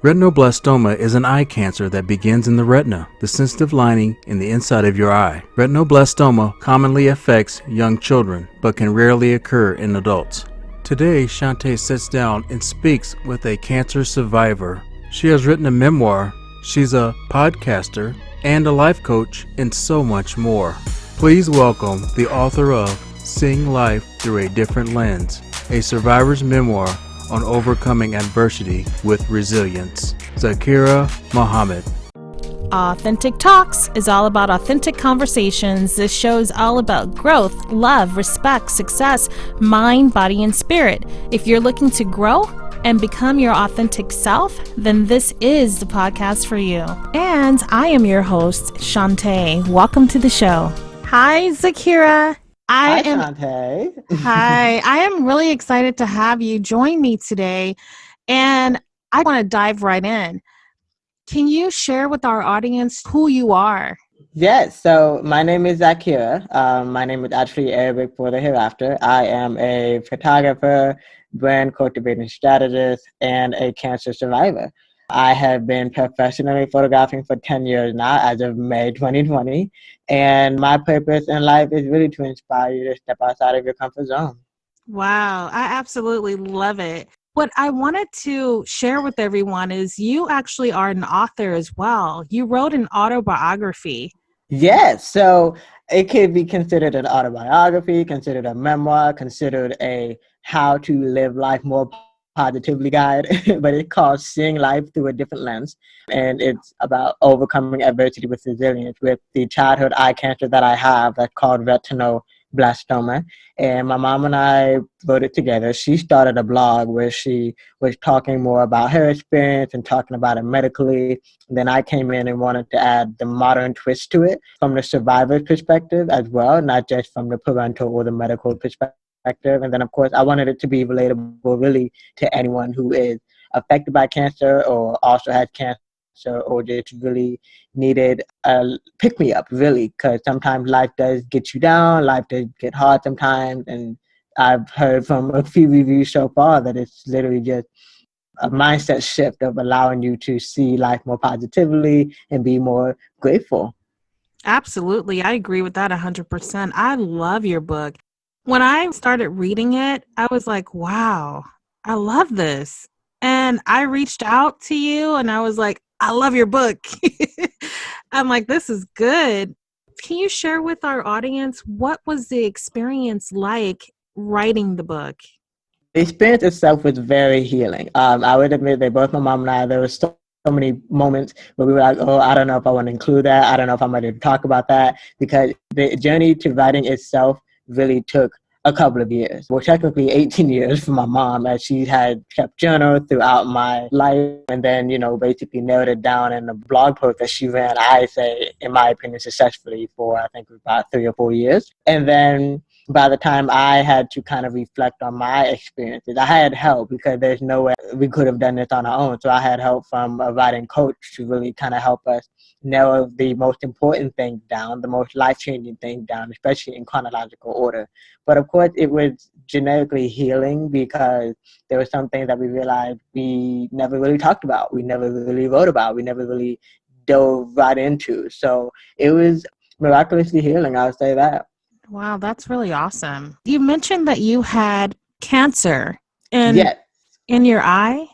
Retinoblastoma is an eye cancer that begins in the retina, the sensitive lining in the inside of your eye. Retinoblastoma commonly affects young children, but can rarely occur in adults. Today, Shanta sits down and speaks with a cancer survivor. She has written a memoir, she's a podcaster, and a life coach, and so much more. Please welcome the author of Seeing Life Through a Different Lens, a survivor's memoir on overcoming adversity with resilience, Zaakirah Muhammad. Authentic Talks is all about authentic conversations. This show is all about growth, love, respect, success, mind, body, and spirit. If you're looking to grow and become your authentic self, then this is the podcast for you. And I am your host, Shanta. Welcome to the show. Hi, Zaakirah. Shanta. Hi. I am really excited to have you join me today, and I want to dive right in. Can you share with our audience who you are? Yes, so my name is Zaakirah. My name is actually Arabic for the hereafter. I am a photographer, brand cultivating strategist, and a cancer survivor. I have been professionally photographing for 10 years now, as of May 2020. And my purpose in life is really to inspire you to step outside of your comfort zone. Wow, I absolutely love it. What I wanted to share with everyone is you actually are an author as well. You wrote an autobiography. Yes, so it could be considered an autobiography, considered a memoir, considered a how to live life more positively guide, but it's called Seeing Life Through a Different Lens. And it's about overcoming adversity with resilience with the childhood eye cancer that I have that's called retinoblastoma. And my mom and I wrote it together. She started a blog where she was talking more about her experience and talking about it medically. And then I came in and wanted to add the modern twist to it from the survivor's perspective as well, not just from the parental or the medical perspective. And then, of course, I wanted it to be relatable really to anyone who is affected by cancer or also has cancer or just really needed a pick-me-up, really, because sometimes life does get you down, life does get hard sometimes, and I've heard from a few reviews so far that it's literally just a mindset shift of allowing you to see life more positively and be more grateful. Absolutely. I agree with that 100%. I love your book. When I started reading it, I was like, wow, I love this. And I reached out to you and I was like, I love your book. I'm like, this is good. Can you share with our audience, what was the experience like writing the book? The experience itself was very healing. I would admit that both my mom and I, there were so many moments where we were like, oh, I don't know if I want to include that. I don't know if I'm ready to talk about that, because the journey to writing itself really took a couple of years. Well, technically 18 years for my mom, as she had kept journal throughout my life and then, basically narrowed it down in a blog post that she ran, I say, in my opinion, successfully for, I think, about 3 or 4 years. And then by the time I had to kind of reflect on my experiences, I had help because there's no way we could have done this on our own. So I had help from a writing coach to really kind of help us narrow the most important things down, the most life-changing things down, especially in chronological order. But of course, it was generically healing because there were some things that we realized we never really talked about, we never really wrote about, we never really dove right into. So it was miraculously healing, I would say that. Wow, that's really awesome. You mentioned that you had cancer in your eye?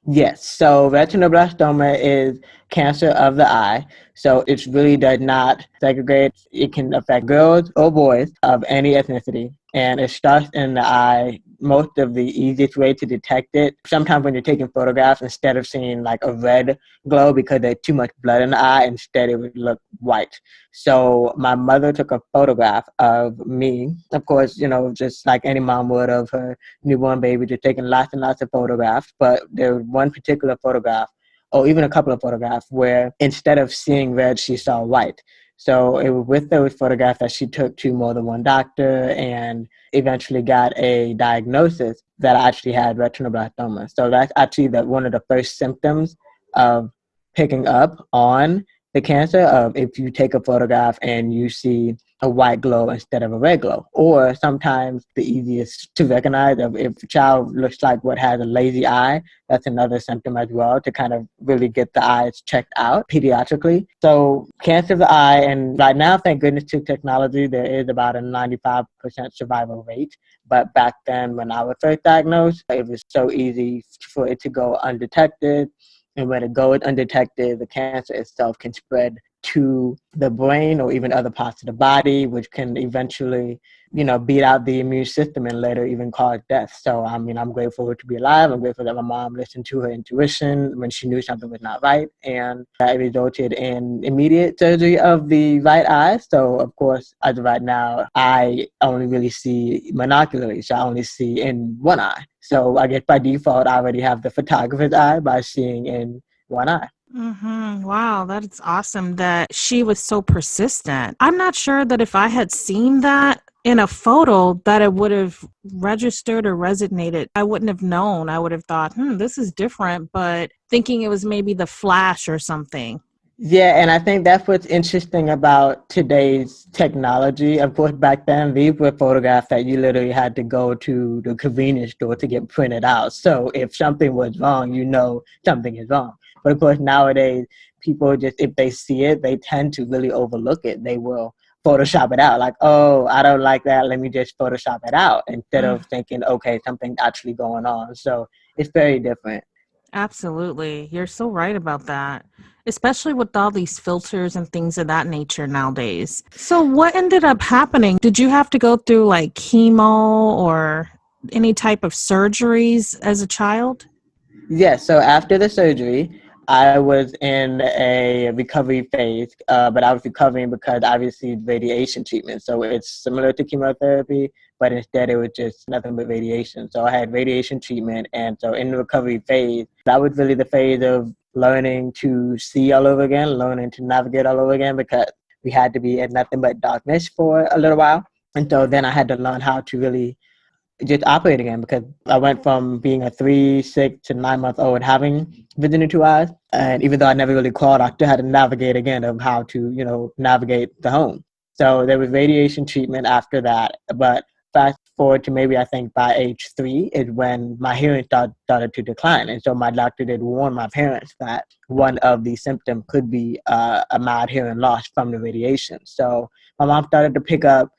Yes. So retinoblastoma is cancer of the eye. So it really does not segregate. It can affect girls or boys of any ethnicity. And it starts in the eye. Most of the easiest way to detect it, sometimes when you're taking photographs, instead of seeing like a red glow because there's too much blood in the eye, instead it would look white. So my mother took a photograph of me, of course, just like any mom would of her newborn baby, just taking lots and lots of photographs. But there was one particular photograph, or even a couple of photographs, where instead of seeing red, she saw white. So it was with those photographs that she took to more than one doctor and eventually got a diagnosis that I actually had retinoblastoma. So that's actually one of the first symptoms of picking up on the cancer of if you take a photograph and you see a white glow instead of a red glow. Or sometimes the easiest to recognize of if a child looks like what has a lazy eye, that's another symptom as well to kind of really get the eyes checked out pediatrically. So cancer of the eye, and right now, thank goodness to technology, there is about a 95% survival rate. But back then when I was first diagnosed, it was so easy for it to go undetected. And when it goes undetected, the cancer itself can spread to the brain or even other parts of the body, which can eventually, beat out the immune system and later even cause death. So, I mean, I'm grateful to be alive. I'm grateful that my mom listened to her intuition when she knew something was not right. And that resulted in immediate surgery of the right eye. So, of course, as of right now, I only really see monocularly. So I only see in one eye. So I guess by default, I already have the photographer's eye by seeing in one eye. Wow, that's awesome that she was so persistent. I'm not sure that if I had seen that in a photo that it would have registered or resonated. I wouldn't have known. I would have thought, this is different, but thinking it was maybe the flash or something. Yeah, and I think that's what's interesting about today's technology. Of course, back then, these were photographs that you literally had to go to the convenience store to get printed out. So if something was wrong, something is wrong. But of course, nowadays, people just, if they see it, they tend to really overlook it. They will Photoshop it out. Like, oh, I don't like that. Let me just Photoshop it out instead of thinking, okay, something's actually going on. So it's very different. Absolutely. You're so right about that, especially with all these filters and things of that nature nowadays. So what ended up happening? Did you have to go through like chemo or any type of surgeries as a child? Yes, so after the surgery, I was in a recovery phase, but I was recovering because I received radiation treatment. So it's similar to chemotherapy, but instead it was just nothing but radiation. So I had radiation treatment, and so in the recovery phase, that was really the phase of learning to see all over again, learning to navigate all over again, because we had to be in nothing but darkness for a little while. And so then I had to learn how to really just operate again, because I went from being a 3, 6 to 9 month old having vision in 2 eyes. And even though I never really crawled, I still had to navigate again of how to, navigate the home. So there was radiation treatment after that. But fast forward to maybe I think by age 3 is when my hearing started to decline. And so my doctor did warn my parents that one of the symptoms could be a mild hearing loss from the radiation. So my mom started to pick up,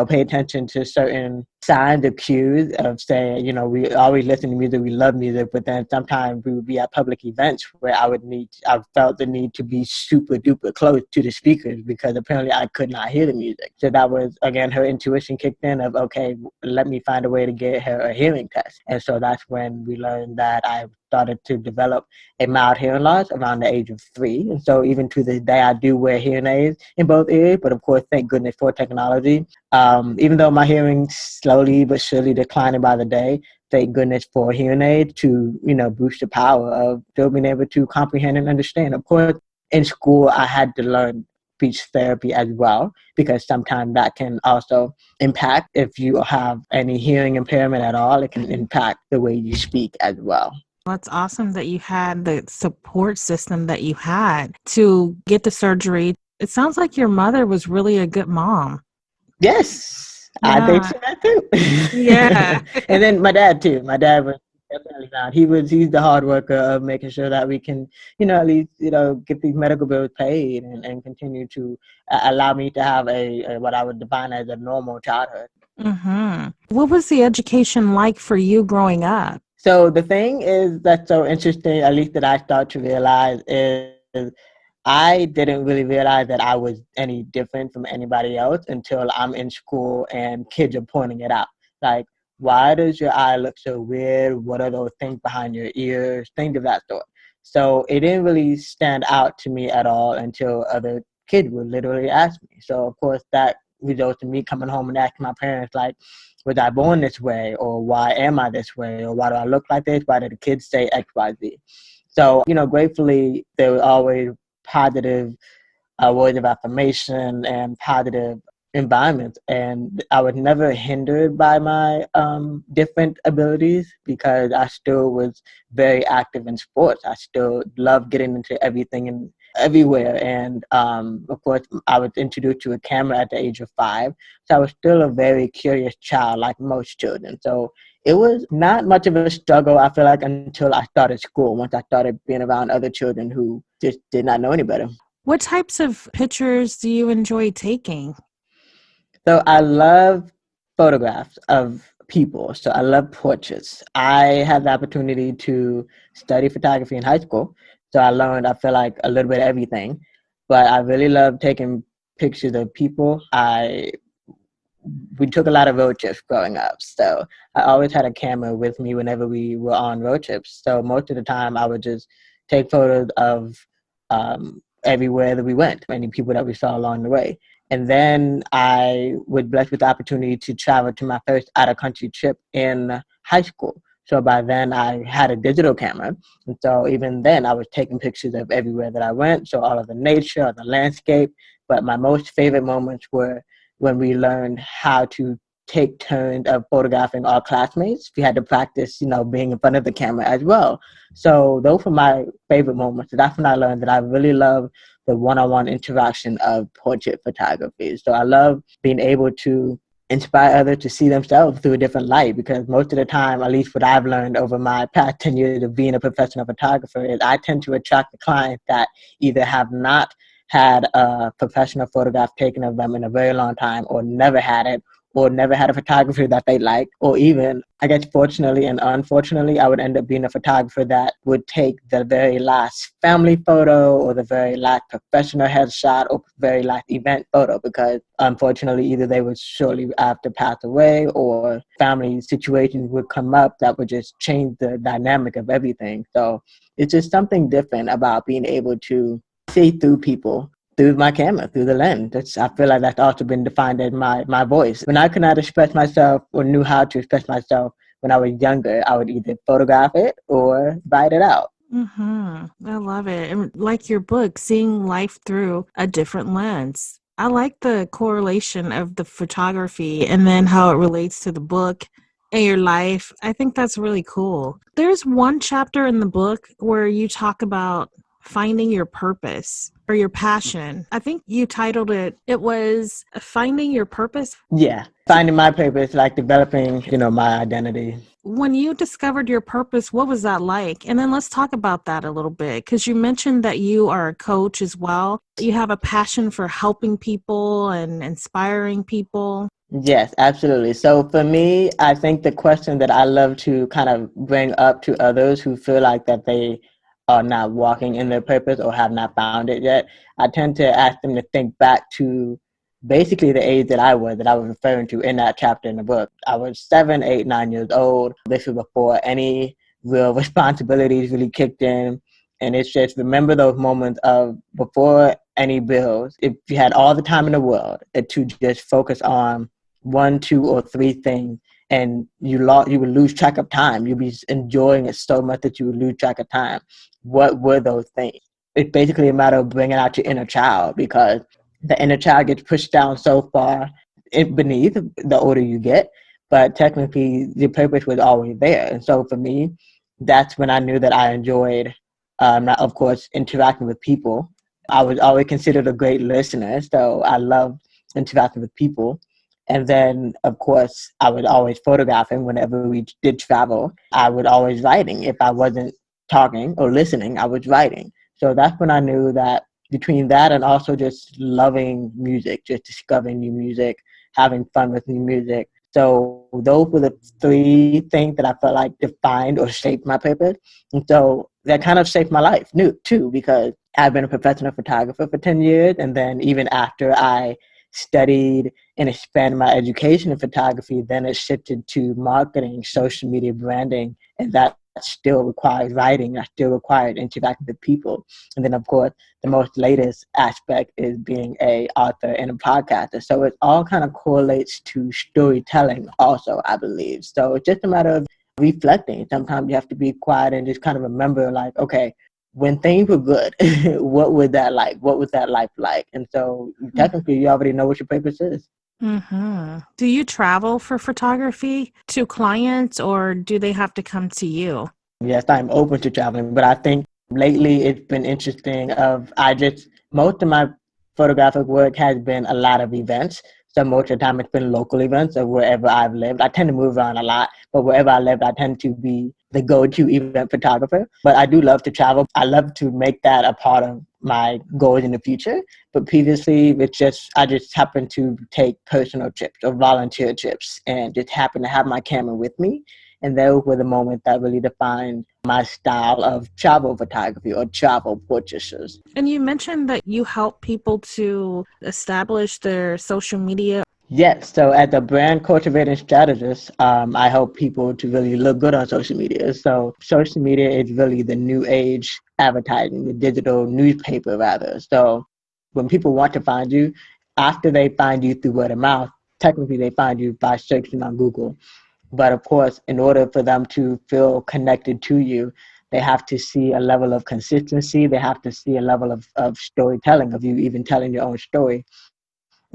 pay attention to certain signs or cues of saying, we always listen to music, we love music, but then sometimes we would be at public events where I felt the need to be super duper close to the speakers because apparently I could not hear the music. So that was, again, her intuition kicked in of, okay, let me find a way to get her a hearing test. And so that's when we learned that I started to develop a mild hearing loss around the age of 3. And so even to this day, I do wear hearing aids in both ears, but of course, thank goodness for technology. Even though my hearing slowly but surely declining by the day, thank goodness for hearing aids to, boost the power of still being able to comprehend and understand. Of course, in school, I had to learn speech therapy as well, because sometimes that can also impact, if you have any hearing impairment at all, it can impact the way you speak as well. It's awesome that you had the support system that you had to get the surgery. It sounds like your mother was really a good mom. Yes, I think so that too. Yeah. And then my dad too. My dad was definitely not. He's the hard worker of making sure that we can, at least, get these medical bills paid and continue to allow me to have a what I would define as a normal childhood. What was the education like for you growing up? So the thing is that's so interesting, at least that I start to realize, is I didn't really realize that I was any different from anybody else until I'm in school and kids are pointing it out. Like, why does your eye look so weird? What are those things behind your ears? Things of that sort. So it didn't really stand out to me at all until other kids would literally ask me. So of course that results in me coming home and asking my parents, like, was I born this way? Or why am I this way? Or why do I look like this? Why did the kids say X, Y, Z? So, gratefully, there was always positive words of affirmation and positive environments. And I was never hindered by my different abilities, because I still was very active in sports. I still loved getting into everything and everywhere. And of course, I was introduced to a camera at the age of 5. So I was still a very curious child, like most children. So it was not much of a struggle, I feel like, until I started school, once I started being around other children who just did not know any better. What types of pictures do you enjoy taking? So I love photographs of people. So I love portraits. I had the opportunity to study photography in high school. So I learned, I feel like, a little bit of everything. But I really love taking pictures of people. We took a lot of road trips growing up. So I always had a camera with me whenever we were on road trips. So most of the time I would just take photos of everywhere that we went, any people that we saw along the way. And then I was blessed with the opportunity to travel to my first out-of-country trip in high school. So by then I had a digital camera. And so even then I was taking pictures of everywhere that I went. So all of the nature, the landscape. But my most favorite moments were when we learned how to take turns of photographing our classmates. We had to practice, being in front of the camera as well. So those were my favorite moments. That's when I learned that I really love the one-on-one interaction of portrait photography. So I love being able to inspire others to see themselves through a different light, because most of the time, at least what I've learned over my past 10 years of being a professional photographer, is I tend to attract the clients that either have not had a professional photograph taken of them in a very long time, or never had it, or never had a photographer that they liked, or even, I guess, fortunately and unfortunately, I would end up being a photographer that would take the very last family photo or the very last professional headshot or very last event photo, because unfortunately either they would shortly after pass away, or family situations would come up that would just change the dynamic of everything. So it's just something different about being able to see through people through my camera, through the lens. I feel like that's also been defined as my voice. When I could not express myself or knew how to express myself when I was younger, I would either photograph it or write it out. I love it. And like your book, seeing life through a different lens. I like the correlation of the photography and then how it relates to the book and your life. I think that's really cool. There's one chapter in the book where you talk about finding your purpose or your passion. I think you titled it was Finding Your Purpose. Yeah, finding my purpose, like developing, my identity. When you discovered your purpose, what was that like? And then let's talk about that a little bit, because you mentioned that you are a coach as well. You have a passion for helping people and inspiring people. Yes, absolutely. So for me, I think the question that I love to kind of bring up to others who feel like that they are not walking in their purpose or have not found it yet, I tend to ask them to think back to basically the age that I was referring to in that chapter in the book. I was 7, 8, 9 years old. This was before any real responsibilities really kicked in. And it's just remember those moments of before any bills, if you had all the time in the world to just focus on 1, 2, or 3 things, and you would lose track of time. You'd be enjoying it so much that you would lose track of time. What were those things? It's basically a matter of bringing out your inner child, because the inner child gets pushed down so far beneath the older you get, but technically the purpose was always there. And so for me, that's when I knew that I enjoyed, of course, interacting with people. I was always considered a great listener, so I loved interacting with people. And then, of course, I was always photographing whenever we did travel. I was always writing. If I wasn't talking or listening, I was writing. So that's when I knew that between that and also just loving music, just discovering new music, having fun with new music. So those were the 3 things that I felt like defined or shaped my purpose. And so that kind of shaped my life too, because I've been a professional photographer for 10 years. And then even after I studied and expanded my education in photography, then it shifted to marketing, social media branding, and that still requires writing. I still required interacting with people. And then, of course, the most latest aspect is being a author and a podcaster. So it all kind of correlates to storytelling also, I believe. So it's just a matter of reflecting. Sometimes you have to be quiet and just kind of remember, like, okay, when things were good, what was that like? What was that life like? And so technically you already know what your purpose is. Do you travel for photography to clients, or do they have to come to you? Yes, I'm open to traveling, but I think Lately, it's been interesting. Most of my photographic work has been a lot of events. So most of the time, it's been local events of wherever I've lived. I tend to move around a lot, but wherever I lived, I tend to be the go-to event photographer. But I do love to travel. I love to make that a part of my goals in the future. But previously, I just happened to take personal trips or volunteer trips, and just happened to have my camera with me. And those were the moments that really defined my style of travel photography or travel portraitures. And you mentioned that you help people to establish their social media. Yes, so as a brand cultivating strategist, I help people to really look good on social media. So social media is really the new age advertising, the digital newspaper rather. So when people want to find you, after they find you through word of mouth, technically they find you by searching on Google. But of course, in order for them to feel connected to you, they have to see a level of consistency. They have to see a level of storytelling, of you even telling your own story.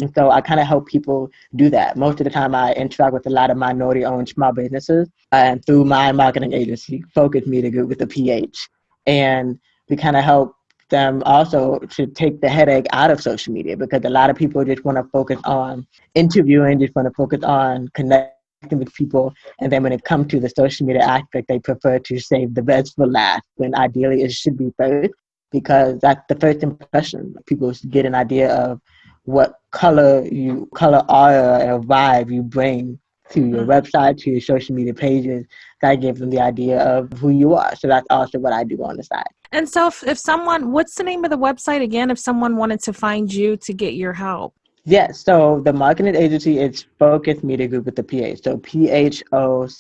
And so I kind of help people do that. Most of the time, I interact with a lot of minority-owned small businesses, and through my marketing agency, Focus Media Group with a PH. And we kind of help them also to take the headache out of social media, because a lot of people just want to focus on interviewing, just want to focus on connecting with people. And then when it comes to the social media aspect, they prefer to save the best for last, when ideally it should be first, because that's the first impression. People get an idea of what color aura or vibe you bring to your website, to your social media pages. That gives them the idea of who you are. So that's also what I do on the side. And so if someone, what's the name of the website again, if someone wanted to find you to get your help? Yes, so the marketing agency is Focus Media Group with the PH. So PHOCUSED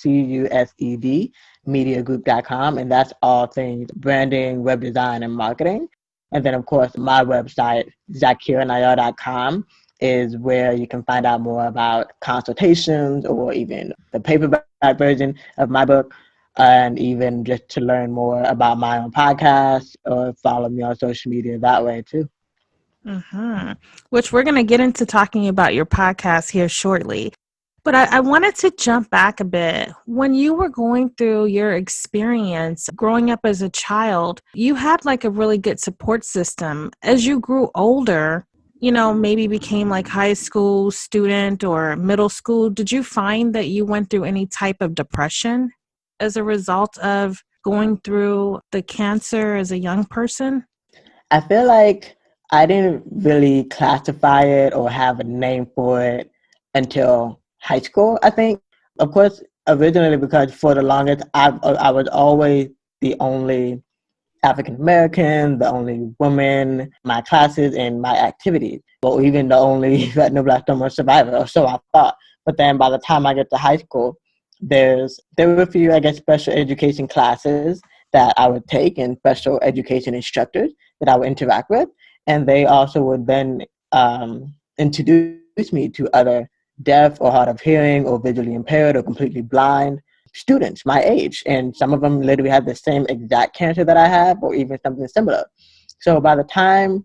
mediagroup.com, and that's all things branding, web design, and marketing. And then, of course, my website, Zaakirah.com, is where you can find out more about consultations or even the paperback version of my book, and even just to learn more about my own podcast or follow me on social media that way too. Mm-hmm. Which we're going to get into talking about your podcast here shortly. But I wanted to jump back a bit. When you were going through your experience growing up as a child, you had like a really good support system. As you grew older, maybe became like high school student or middle school, did you find that you went through any type of depression as a result of going through the cancer as a young person? I feel like I didn't really classify it or have a name for it until high school, I think. Of course, originally, because for the longest, I was always the only African American, the only woman, my classes and my activities, or even the only retinoblastoma survivor, or so I thought. But then by the time I get to high school, there were a few, I guess, special education classes that I would take and special education instructors that I would interact with. And they also would then introduce me to other deaf or hard of hearing or visually impaired or completely blind students my age. And some of them literally had the same exact cancer that I have or even something similar. So by the time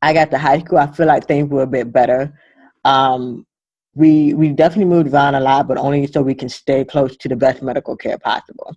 I got to high school, I feel like things were a bit better. Um, we definitely moved around a lot, but only so we can stay close to the best medical care possible.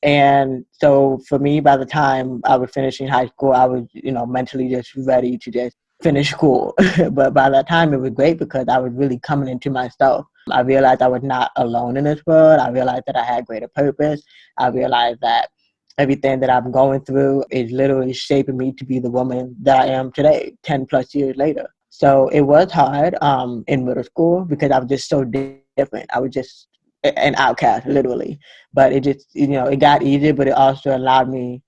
And so for me, by the time I was finishing high school, I was, mentally just ready to just finish school. But by that time, it was great because I was really coming into myself. I realized I was not alone in this world. I realized that I had greater purpose. I realized that everything that I'm going through is literally shaping me to be the woman that I am today, 10 plus years later. So it was hard in middle school because I was just so different. I was just an outcast, literally. But it just, it got easier, but it also allowed me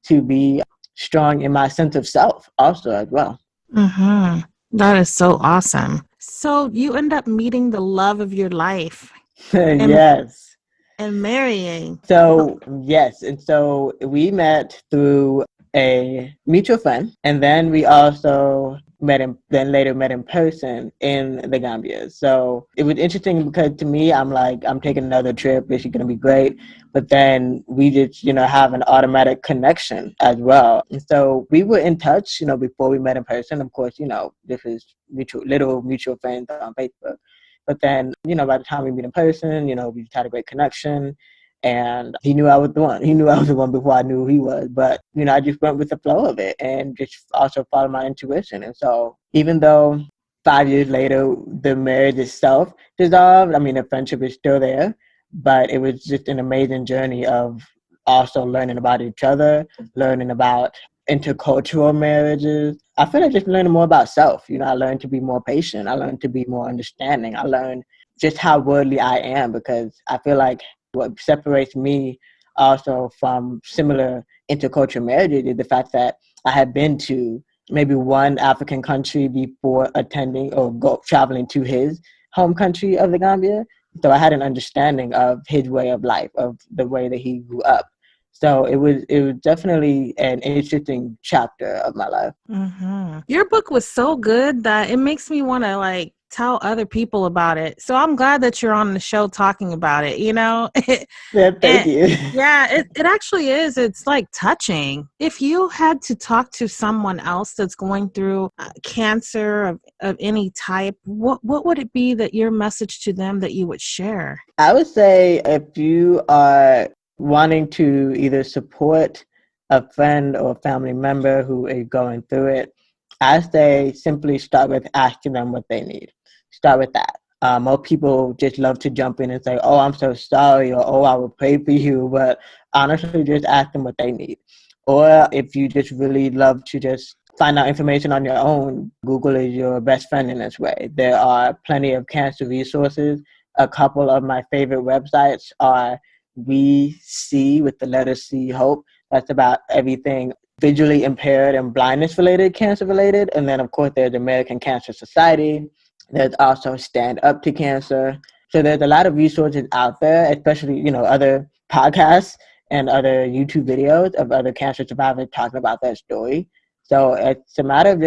to be strong in my sense of self also as well. Mm-hmm. That is so awesome. So you end up meeting the love of your life and Yes. and marrying. So, yes. And so we met through a mutual friend. And then we also later met in person in the Gambia. So it was interesting because to me, I'm like, I'm taking another trip. This is going to be great. But then we just, have an automatic connection as well. And so we were in touch, before we met in person. Of course, this is little mutual friends on Facebook. But then, by the time we meet in person, we just had a great connection. And he knew I was the one. He knew I was the one before I knew who he was. But, I just went with the flow of it and just also followed my intuition. And so even though 5 years later, the marriage itself dissolved, I mean, the friendship is still there, but it was just an amazing journey of also learning about each other, learning about intercultural marriages. I feel like just learning more about self. I learned to be more patient. I learned to be more understanding. I learned just how worldly I am, because I feel like what separates me also from similar intercultural marriages is the fact that I had been to maybe one African country before attending or traveling to his home country of the Gambia. So I had an understanding of his way of life, of the way that he grew up. So it was definitely an interesting chapter of my life. Mm-hmm. Your book was so good that it makes me want to tell other people about it. So I'm glad that you're on the show talking about it, Yeah, thank you. Yeah, it actually is. It's touching. If you had to talk to someone else that's going through cancer of any type, what would it be that your message to them that you would share? I would say if you are wanting to either support a friend or family member who is going through it, I say simply start with asking them what they need. Start with that. Most people just love to jump in and say, "Oh, I'm so sorry," or "Oh, I will pray for you." But honestly, just ask them what they need. Or if you just really love to just find out information on your own, Google is your best friend in this way. There are plenty of cancer resources. A couple of my favorite websites are We See, with the letter C, Hope. That's about everything visually impaired and blindness related, cancer related. And then, of course, there's American Cancer Society. There's also Stand Up to Cancer. So there's a lot of resources out there, especially, other podcasts and other YouTube videos of other cancer survivors talking about their story. So it's a matter of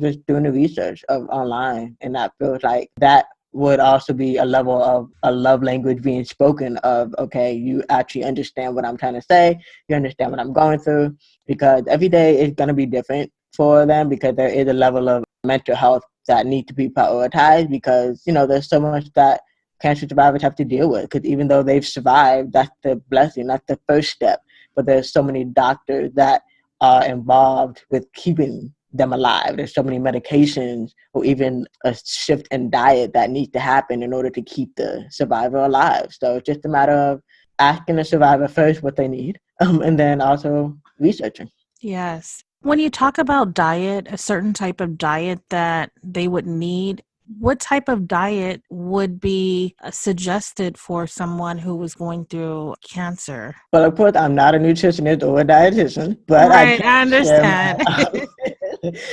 just doing the research of online. And that feels like that would also be a level of a love language being spoken of, okay, you actually understand what I'm trying to say. You understand what I'm going through, because every day is going to be different for them, because there is a level of mental health that need to be prioritized, because, there's so much that cancer survivors have to deal with, because even though they've survived, that's the blessing, that's the first step. But there's so many doctors that are involved with keeping them alive. There's so many medications or even a shift in diet that needs to happen in order to keep the survivor alive. So it's just a matter of asking the survivor first what they need, and then also researching. Yes. When you talk about diet, a certain type of diet that they would need, what type of diet would be suggested for someone who was going through cancer? Well, of course, I'm not a nutritionist or a dietitian, but Right, I understand.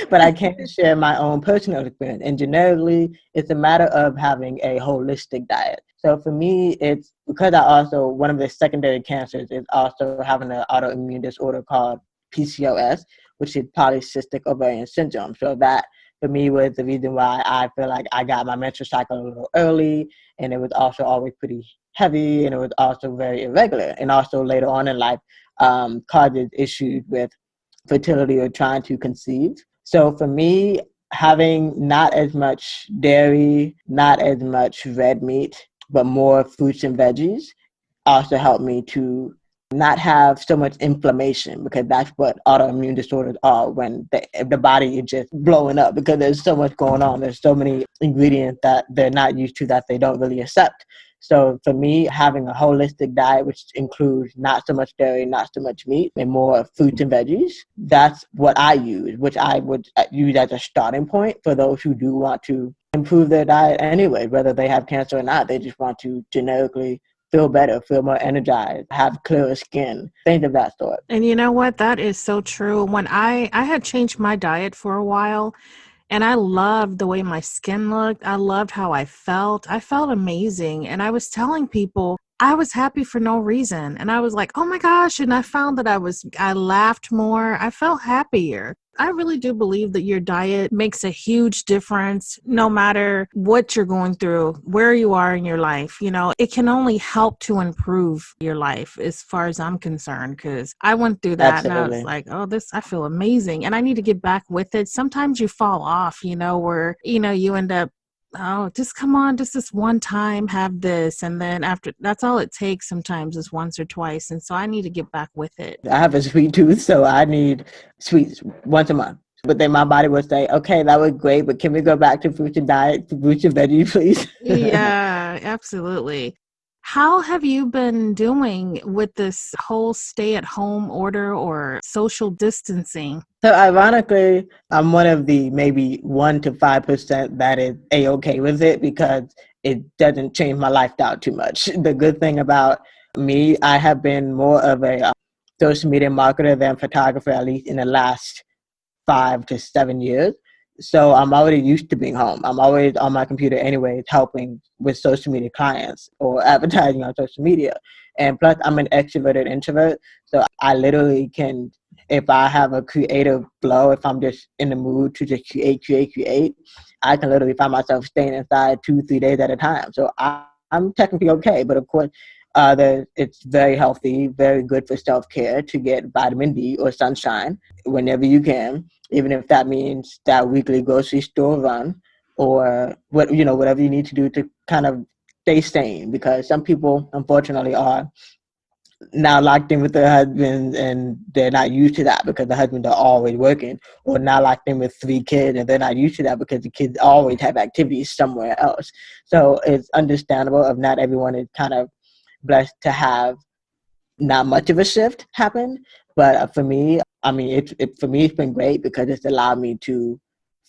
but I can share my own personal experience. And generally, it's a matter of having a holistic diet. So for me, it's because one of the secondary cancers is also having an autoimmune disorder called PCOS, which is polycystic ovarian syndrome. So that, for me, was the reason why I feel like I got my menstrual cycle a little early, and it was also always pretty heavy, and it was also very irregular, and also later on in life causes issues with fertility or trying to conceive. So for me, having not as much dairy, not as much red meat, but more fruits and veggies also helped me to not have so much inflammation, because that's what autoimmune disorders are, when the body is just blowing up because there's so much going on. There's so many ingredients that they're not used to, that they don't really accept. So for me, having a holistic diet, which includes not so much dairy, not so much meat, and more fruits and veggies, that's what I use, which I would use as a starting point for those who do want to improve their diet anyway, whether they have cancer or not. They just want to generically feel better, feel more energized, have clearer skin, things of that sort. And you know what? That is so true. When I had changed my diet for a while, and I loved the way my skin looked. I loved how I felt. I felt amazing. And I was telling people I was happy for no reason. And I was like, oh my gosh. And I found that I laughed more. I felt happier. I really do believe that your diet makes a huge difference no matter what you're going through, where you are in your life. It can only help to improve your life as far as I'm concerned, because I went through that. Absolutely. And I was like, oh, I feel amazing. And I need to get back with it. Sometimes you fall off, where, you end up Oh, just come on, just this one time, have this. And then after, that's all it takes sometimes is once or twice. And so I need to get back with it. I have a sweet tooth, so I need sweets once a month. But then my body will say, okay, that was great, but can we go back to fruits and diet, fruits and veggies, please? Yeah, absolutely. How have you been doing with this whole stay-at-home order or social distancing? So ironically, I'm one of the maybe 1 to 5% that is a-okay with it because it doesn't change my lifestyle too much. The good thing about me, I have been more of a social media marketer than photographer, at least in the last 5 to 7 years. So I'm already used to being home. I'm always on my computer anyways, helping with social media clients or advertising on social media. And plus, I'm an extroverted introvert. So I literally can, if I have a creative flow, if I'm just in the mood to just create, I can literally find myself staying inside 2, 3 days at a time. So I'm technically okay. But of course, it's very healthy, very good for self-care to get vitamin D or sunshine whenever you can, even if that means that weekly grocery store run or whatever you need to do to kind of stay sane. Because some people, unfortunately, are now locked in with their husbands and they're not used to that because the husbands are always working, or now locked in with 3 kids and they're not used to that because the kids always have activities somewhere else. So it's understandable if not everyone is kind of blessed to have not much of a shift happen. But for me, I mean, for me, it's been great because it's allowed me to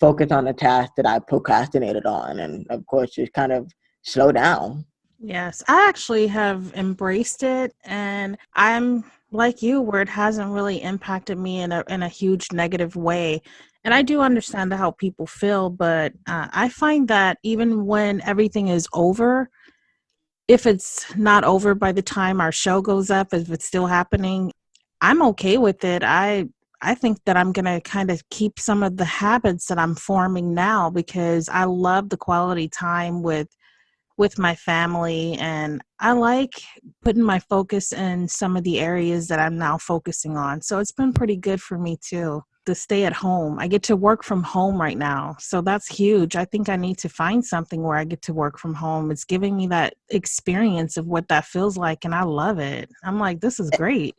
focus on the task that I procrastinated on, and of course, just kind of slow down. Yes, I actually have embraced it, and I'm like you, where it hasn't really impacted me in a huge negative way. And I do understand how people feel, but I find that even when everything is over, if it's not over by the time our show goes up, if it's still happening, I'm okay with it. I think that I'm going to kind of keep some of the habits that I'm forming now because I love the quality time with my family, and I like putting my focus in some of the areas that I'm now focusing on. So it's been pretty good for me too to stay at home. I get to work from home right now. So that's huge. I think I need to find something where I get to work from home. It's giving me that experience of what that feels like, and I love it. I'm like, this is great.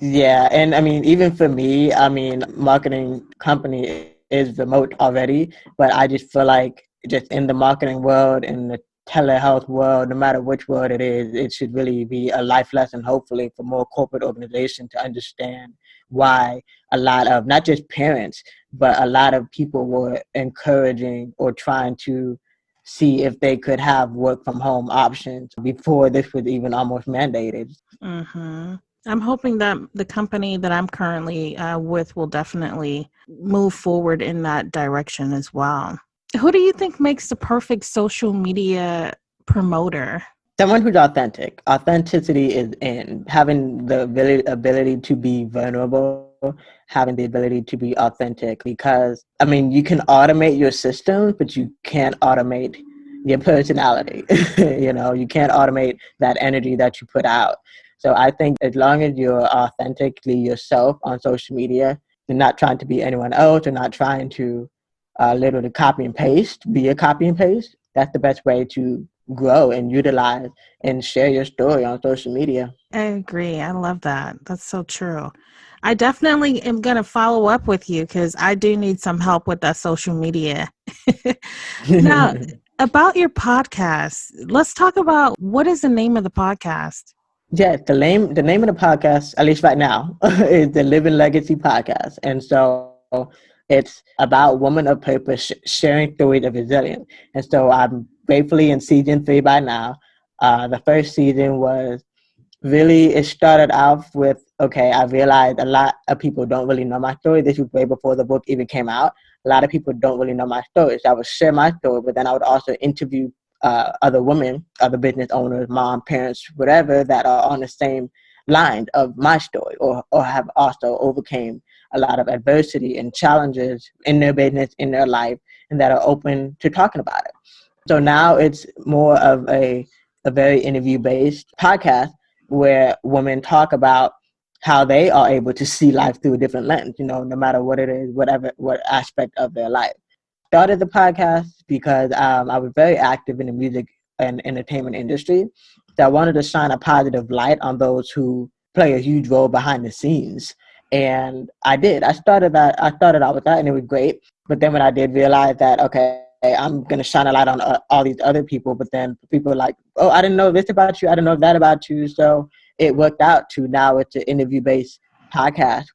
Yeah, and I mean, even for me, I mean, marketing company is remote already, but I just feel like just in the marketing world, in the telehealth world, no matter which world it is, it should really be a life lesson, hopefully, for more corporate organizations to understand why a lot of, not just parents, but a lot of people were encouraging or trying to see if they could have work from home options before this was even almost mandated. hmm I'm hoping that the company that I'm currently with will definitely move forward in that direction as well. Who do you think makes the perfect social media promoter? Someone who's authentic. Authenticity is in having the ability to be vulnerable, having the ability to be authentic. Because, I mean, you can automate your systems, but you can't automate your personality. You can't automate that energy that you put out. So I think as long as you're authentically yourself on social media, you're not trying to be anyone else, you're not trying to literally copy and paste, be a copy and paste. That's the best way to grow and utilize and share your story on social media. I agree. I love that. That's so true. I definitely am going to follow up with you because I do need some help with that social media. Now, about your podcast, let's talk about what is the name of the podcast? Yeah, the name of the podcast, at least right now, is the Living Legacy Podcast. And so it's about women of purpose sharing stories of resilience. And so I'm gratefully in season 3 by now. The first season was really, it started off with, okay, I realized a lot of people don't really know my story. This was way before the book even came out. A lot of people don't really know my story. So I would share my story, but then I would also interview other women, other business owners, mom, parents, whatever, that are on the same line of my story, or have also overcame a lot of adversity and challenges in their business, in their life, and that are open to talking about it. So now it's more of a very interview-based podcast where women talk about how they are able to see life through a different lens, no matter what it is, what aspect of their life. started the podcast because I was very active in the music and entertainment industry. So I wanted to shine a positive light on those who play a huge role behind the scenes. And I did. I started out with that, and it was great. But then when I did realize that, okay, I'm going to shine a light on all these other people, but then people are like, oh, I didn't know this about you. I didn't know that about you. So it worked out to now it's an interview-based podcast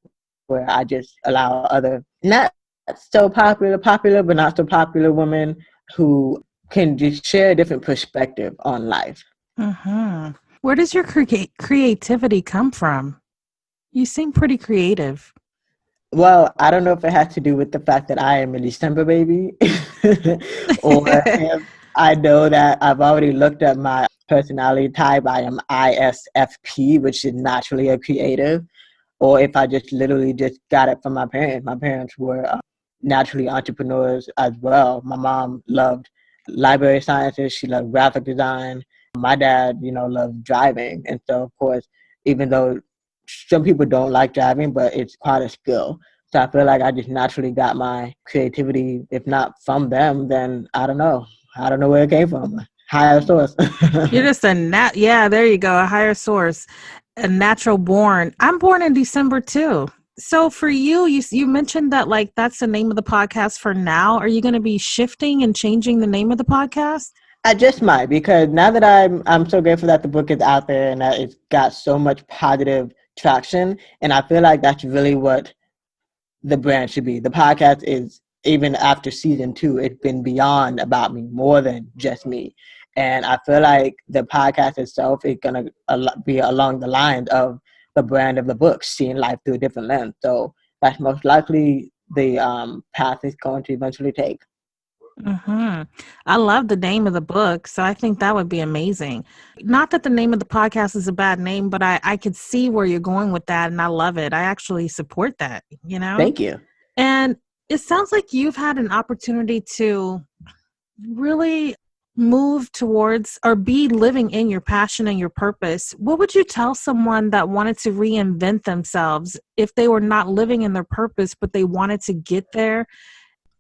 where I just allow other, not so popular, but not so popular women who can just share a different perspective on life. Mm-hmm. Where does your creativity come from? You seem pretty creative. Well, I don't know if it has to do with the fact that I am a December baby or if I know that I've already looked at my personality type. I am ISFP, which is naturally a creative, or if I just literally just got it from my parents. My parents were naturally entrepreneurs as well. My mom loved library sciences. She loved graphic design. My dad, loved driving. And so, of course, even though some people don't like driving, but it's quite a skill. So I feel like I just naturally got my creativity, if not from them, then I don't know. I don't know where it came from. Higher source. You're just yeah, there you go, a higher source, a natural born. I'm born in December too. So for you mentioned that like that's the name of the podcast for now. Are you going to be shifting and changing the name of the podcast? I just might, because now that I'm so grateful that the book is out there and that it's got so much positive traction, and I feel like that's really what the brand should be. The podcast is, even after season 2, it's been beyond about me, more than just me. And I feel like the podcast itself is going to be along the lines of the brand of the book, seeing life through a different lens. So that's most likely the path it's going to eventually take. Mm-hmm. I love the name of the book, so I think that would be amazing. Not that the name of the podcast is a bad name, but I could see where you're going with that, and I love it. I actually support that, Thank you. And it sounds like you've had an opportunity to really move towards or be living in your passion and your purpose. What would you tell someone that wanted to reinvent themselves if they were not living in their purpose, but they wanted to get there?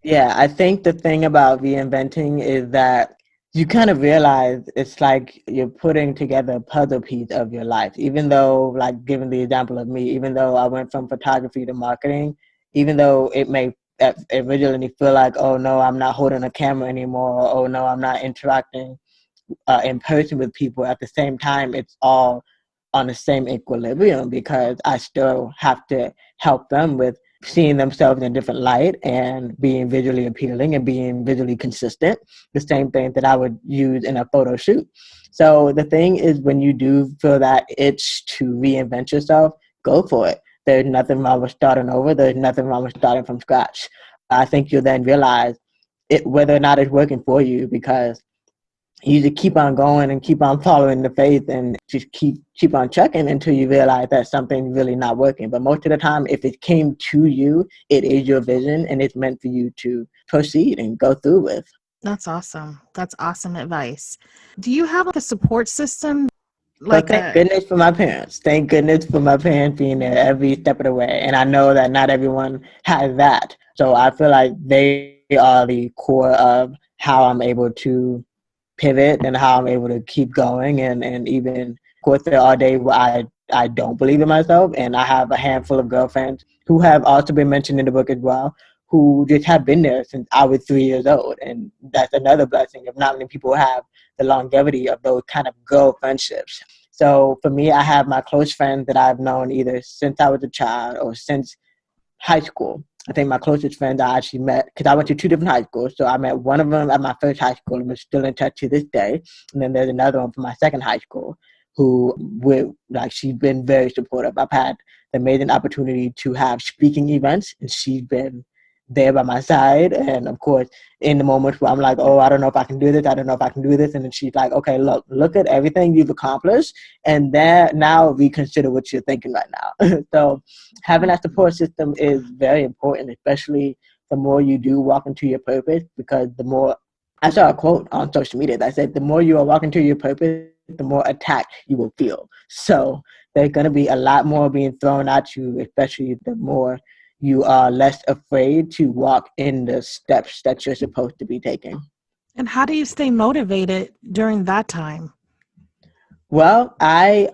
Yeah, I think the thing about reinventing is that you kind of realize it's like you're putting together a puzzle piece of your life. Even though, like, given the example of me, even though I went from photography to marketing, even though it may originally feel like, oh no, I'm not holding a camera anymore, or oh no, I'm not interacting in person with people, at the same time, it's all on the same equilibrium, because I still have to help them with seeing themselves in a different light and being visually appealing and being visually consistent, the same thing that I would use in a photo shoot. So the thing is, when you do feel that itch to reinvent yourself, go for it. There's nothing wrong with starting over. There's nothing wrong with starting from scratch. I think you'll then realize whether or not it's working for you, because you just keep on going and keep on following the faith and just keep on checking until you realize that something's really not working. But most of the time, if it came to you, it is your vision and it's meant for you to proceed and go through with. That's awesome. That's awesome advice. Do you have like a support system? Thank goodness for my parents. Thank goodness for my parents being there every step of the way. And I know that not everyone has that. So I feel like they are the core of how I'm able to pivot and how I'm able to keep going. And even, of course, there are days where I don't believe in myself. And I have a handful of girlfriends who have also been mentioned in the book as well, who just have been there since I was 3 years old. And that's another blessing, if not many people have the longevity of those kind of girl friendships. So for me, I have my close friends that I've known either since I was a child or since high school. I think my closest friends I actually met, because I went to 2 different high schools. So I met one of them at my first high school and we're still in touch to this day. And then there's another one from my second high school who she's been very supportive. I've had the amazing opportunity to have speaking events, and she's been there by my side. And of course, in the moments where I'm like, oh, I don't know if I can do this, and then she's like, okay, look at everything you've accomplished, and then now reconsider what you're thinking right now. So having that support system is very important, especially the more you do walk into your purpose, because the more, I saw a quote on social media that said, the more you are walking to your purpose, the more attacked you will feel. So there's going to be a lot more being thrown at you, especially the more you are less afraid to walk in the steps that you're supposed to be taking. And how do you stay motivated during that time? Well, I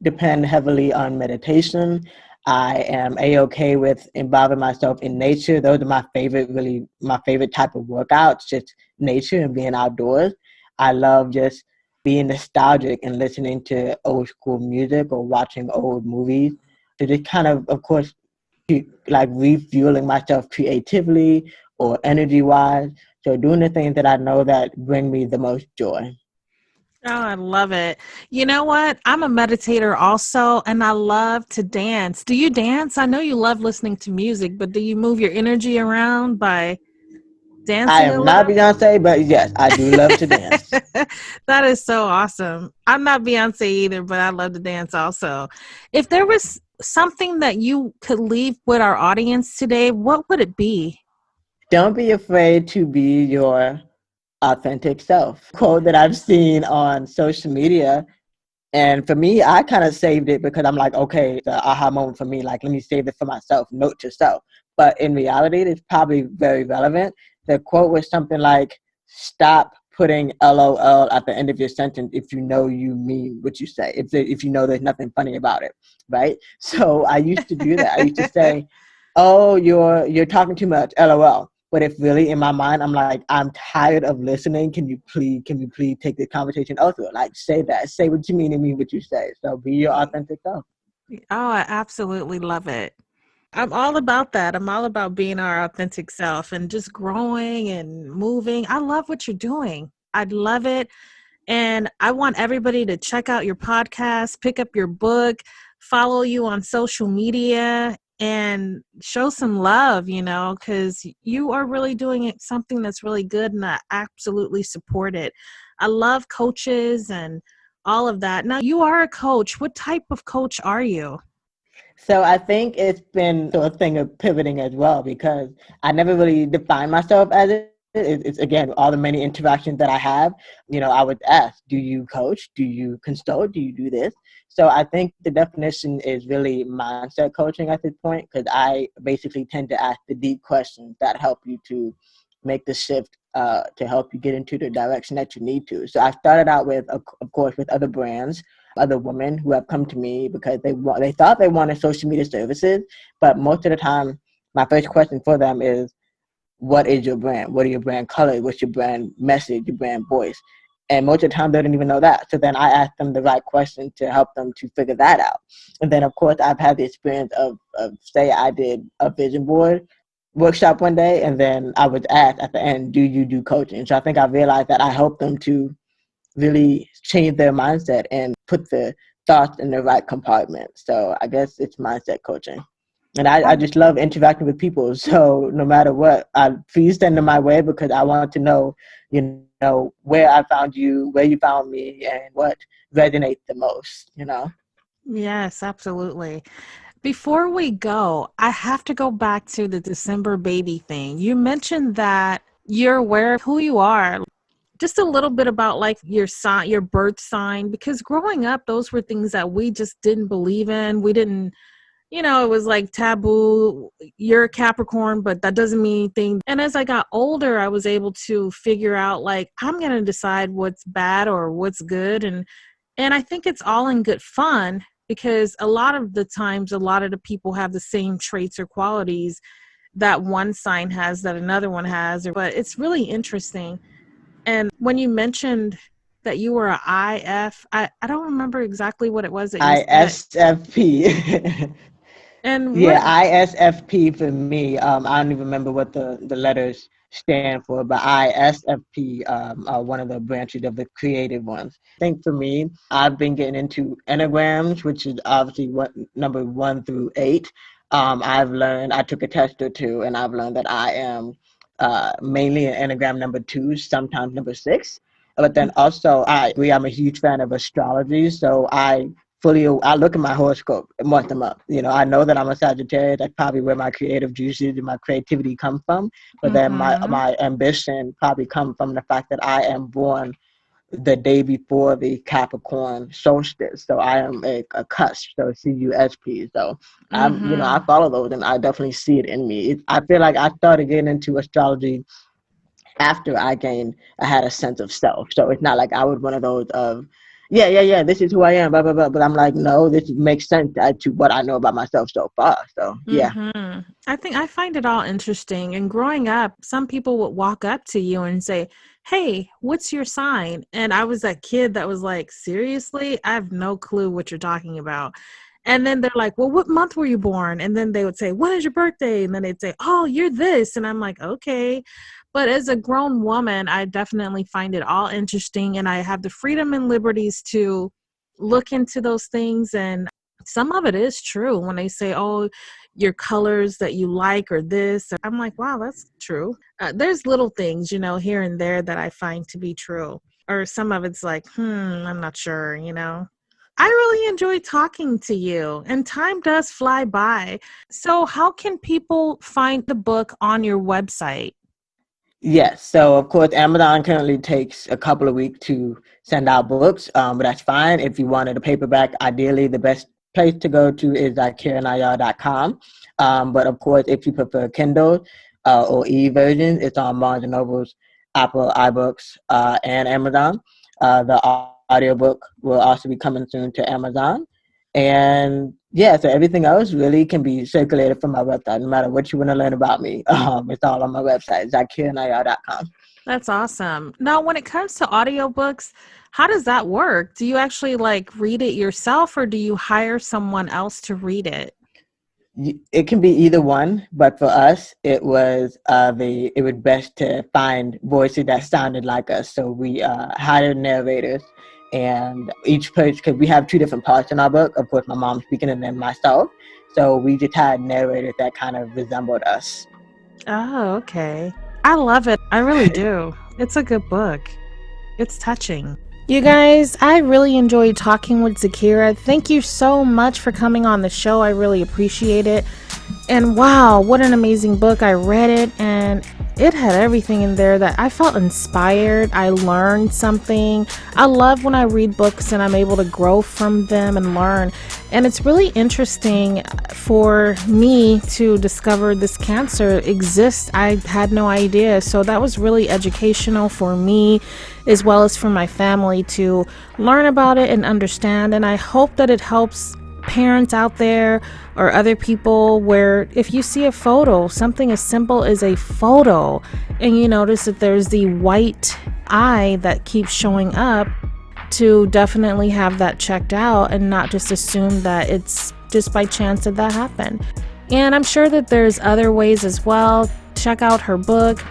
depend heavily on meditation. I am a-okay with involving myself in nature. Those are my favorite type of workouts, just nature and being outdoors. I love just being nostalgic and listening to old school music or watching old movies. To just kind of course, like refueling myself creatively or energy wise. So doing the things that I know that bring me the most joy. Oh, I love it. You know what? I'm a meditator also, and I love to dance. Do you dance? I know you love listening to music, but do you move your energy around by I dancing a am not little? Beyonce, but yes, I do love to dance. That is so awesome. I'm not Beyonce either, but I love to dance also. If there was something that you could leave with our audience today, what would it be? Don't be afraid to be your authentic self. Quote that I've seen on social media. And for me, I kind of saved it because I'm like, okay, the aha moment for me, like, let me save it for myself, note to self. But in reality, it's probably very relevant. The quote was something like, stop putting LOL at the end of your sentence if you know you mean what you say, if you know there's nothing funny about it, right? So I used to do that. I used to say, oh, you're talking too much, LOL. But if really in my mind, I'm like, I'm tired of listening. Can you please take the conversation elsewhere? Like, say that. Say what you mean and mean what you say. So be your authentic self. Oh, I absolutely love it. I'm all about that. I'm all about being our authentic self and just growing and moving. I love what you're doing. I love it. And I want everybody to check out your podcast, pick up your book, follow you on social media, and show some love, because you are really doing something that's really good, and I absolutely support it. I love coaches and all of that. Now, you are a coach. What type of coach are you? So I think it's been a thing of pivoting as well because I never really defined myself as it. It's again, all the many interactions that I have, I would ask, do you coach? Do you consult? Do you do this? So I think the definition is really mindset coaching at this point because I basically tend to ask the deep questions that help you to make the shift to help you get into the direction that you need to. So I started out with, of course, with other brands, other women who have come to me because they thought they wanted social media services, but most of the time, my first question for them is, what is your brand? What are your brand colors? What's your brand message, your brand voice? And most of the time, they didn't even know that. So then I asked them the right question to help them to figure that out. And then, of course, I've had the experience of say I did a vision board workshop one day, and then I was asked at the end, do you do coaching? So I think I realized that I helped them to really change their mindset and put the thoughts in the right compartment. So I guess it's mindset coaching. And I just love interacting with people. So no matter what, please send them my way because I want to know, where I found you, where you found me, and what resonates the most. Yes, absolutely. Before we go, I have to go back to the December baby thing. You mentioned that you're aware of who you are. Just a little bit about like your sign, your birth sign, because growing up, those were things that we just didn't believe in. We didn't, it was like taboo. You're a Capricorn, but that doesn't mean anything. And as I got older, I was able to figure out like, I'm going to decide what's bad or what's good. And I think it's all in good fun because a lot of the times, a lot of the people have the same traits or qualities that one sign has that another one has. But it's really interesting. And when you mentioned that you were I don't remember exactly what it was that you said. ISFP. And Yeah, what, ISFP for me. I don't even remember what the letters stand for, but ISFP are one of the branches of the creative ones. I think for me, I've been getting into enneagrams, which is obviously what number 1 through 8. I took a test or two, and I've learned that I am mainly an enneagram number 2, sometimes number 6. But then also, I agree, I'm a huge fan of astrology, so I look at my horoscope once a month. I know that I'm a Sagittarius. That's probably where my creative juices and my creativity come from. But then mm-hmm. my ambition probably comes from the fact that I am born the day before the Capricorn solstice. So I am a cusp, so CUSP. So I follow those, and I definitely see it in me. I feel like I started getting into astrology after I had a sense of self. So it's not like I was one of those of, yeah, this is who I am, blah, blah, blah. But I'm like, no, this makes sense to what I know about myself so far. So, yeah. I think I find it all interesting. And growing up, some people would walk up to you and say, hey, what's your sign? And I was that kid that was like, seriously? I have no clue what you're talking about. And then they're like, well, what month were you born? And then they would say, when is your birthday? And then they'd say, oh, you're this. And I'm like, okay. But as a grown woman, I definitely find it all interesting. And I have the freedom and liberties to look into those things. And some of it is true when they say, oh, your colors that you like or this. I'm like, wow, that's true. There's little things, here and there that I find to be true. Or some of it's like, I'm not sure, I really enjoy talking to you, and time does fly by. So how can people find the book on your website? Yes. So, of course, Amazon currently takes a couple of weeks to send out books, but that's fine. If you wanted a paperback, ideally, the best place to go to is Zaakirahs.com. But, of course, if you prefer Kindle or e-versions, it's on Barnes & Noble's, Apple iBooks, and Amazon. The audiobook will also be coming soon to Amazon. And yeah, so everything else really can be circulated from my website. No matter what you want to learn about me, it's all on my website, Zaakirahs.com. That's awesome. Now, when it comes to audiobooks, how does that work? Do you actually read it yourself, or do you hire someone else to read it? It can be either one, but for us, it was best to find voices that sounded like us. So we hired narrators, and each person, because we have two different parts in our book. Of course, my mom speaking and then myself. So we just had narrators that kind of resembled us. Oh, okay. I love it. I really do. It's a good book. It's touching. You guys, I really enjoyed talking with Zaakirah. Thank you so much for coming on the show. I really appreciate it. And wow, what an amazing book. I read it and it had everything in there that I felt inspired. I learned something. I love when I read books and I'm able to grow from them and learn. And it's really interesting for me to discover this cancer exists. I had no idea. So that was really educational for me, as well as for my family, to learn about it and understand. And I hope that it helps parents out there or other people, where if you see a photo, something as simple as a photo, and you notice that there's the white eye that keeps showing up, to definitely have that checked out and not just assume that it's just by chance that happened. And I'm sure that there's other ways as well. Check out her book.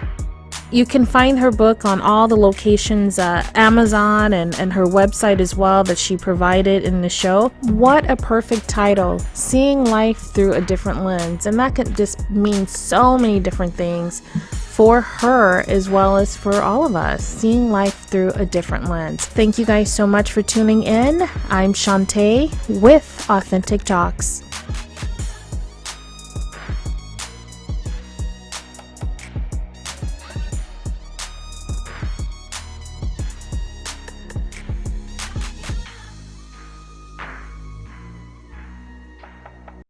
You can find her book on all the locations, Amazon and her website as well, that she provided in the show. What a perfect title, Seeing Life Through a Different Lens. And that could just mean so many different things for her as well as for all of us. Seeing life through a different lens. Thank you guys so much for tuning in. I'm Shanta with Authentic Talks.